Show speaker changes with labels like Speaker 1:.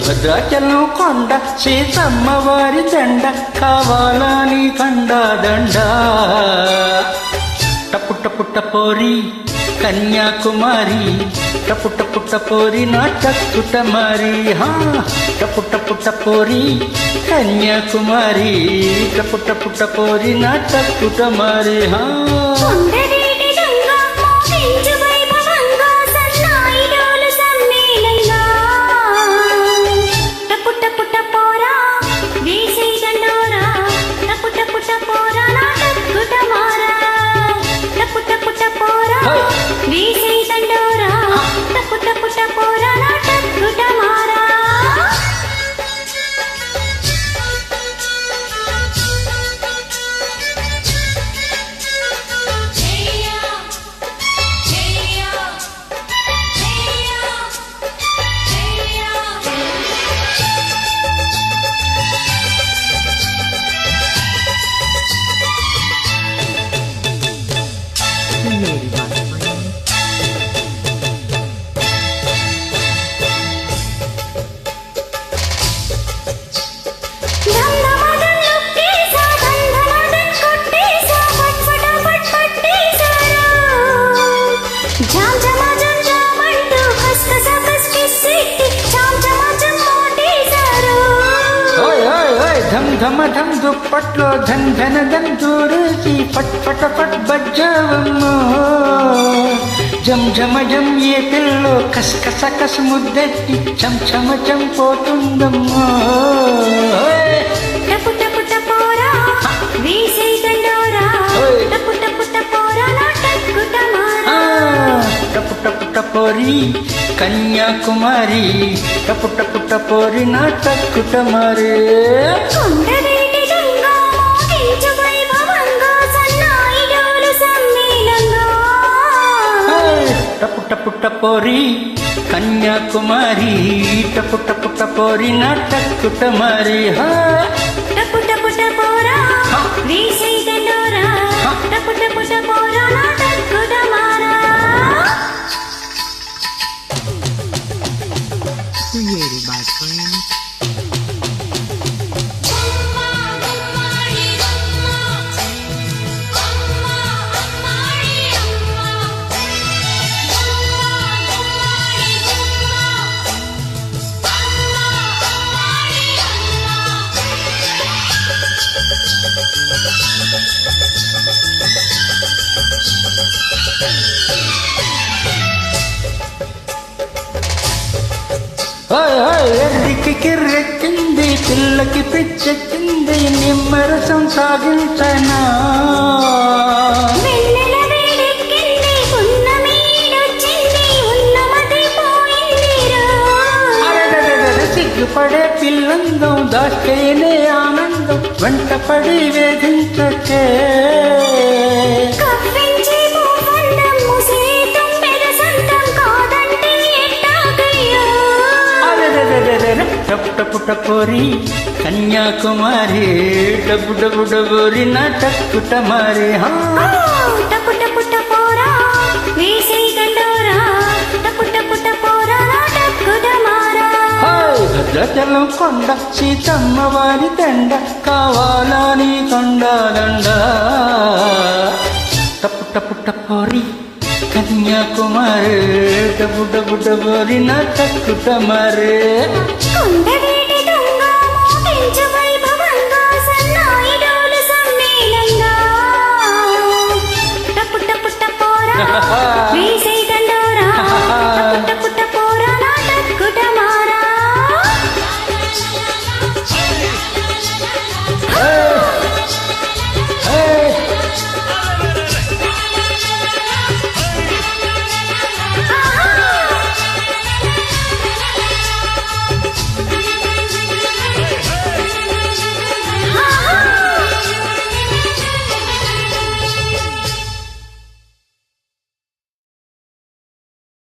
Speaker 1: భద్రాచలం కొండ సీతమ్మ వారి దండ కావాలా నీ కండ దండ టపుట్ట పుట్ట పోరి కన్యాకుమారి టపుట్ట పుట్ట పోరి నా టక్కుట మారి టపుట్ట పుట్ట పోరి కన్యాకుమారి టపుట్ట పుట్ట పోరి నా టక్కుట మారి ధమ ధమ్ దుప్పట్లో ధన్ ధన ధన్ దూరేసి పట్ పట పట్ బజ్జావమ్మో జం జమ జం ఏ పిల్లో కస్ కస కస్ ముద్దెట్టి చం చమ చం పోతుందమ్మో
Speaker 2: టపు టపు టపోరా వీసే దండోరా టపు టపు టపోరా నా టక్కుట మారా
Speaker 1: టపు టపు టపోరి కన్యాకుమారి టపు టపు టపోరి నా టక్కుట మారే
Speaker 2: కొండవీటి గంగా మోగించు వైభవంగా సన్నాయి డోలు సమ్మేళంగా
Speaker 1: టపు టపు టపోరి కన్యాకుమారి టపు టపు టపోరి నా టక్కుట మారే
Speaker 2: టపు టపు టపోరా వీసే దండోరా టపు టపు టపోరా నా టక్కుట మారా
Speaker 3: Created by friends.
Speaker 1: ఎర్రికి కిర్రెక్కింది పిల్లకి పిచ్చెక్కింది నిమ్మరసం సాగించనా సిగ్గుపడే పిల్లందం దాస్తేనే ఆనందం వెంటపడి వేధించకే టపు టపు టపోరి కన్యాకుమారి డబ్బు డబ్బు డబోరి నా టక్కుట మారి
Speaker 2: టపు టపు టపోరా వీసే దండోరా టపు టపు టపోరా నా టక్కుట మారా
Speaker 1: భద్రాచలం కొండ సీతమ్మ వారి దండ కావాలా నీ కొండ దండ టపు టపు టపోరి కన్యాకుమారి డబ్బు డబ్బు డబోరి నా టక్కుట మారే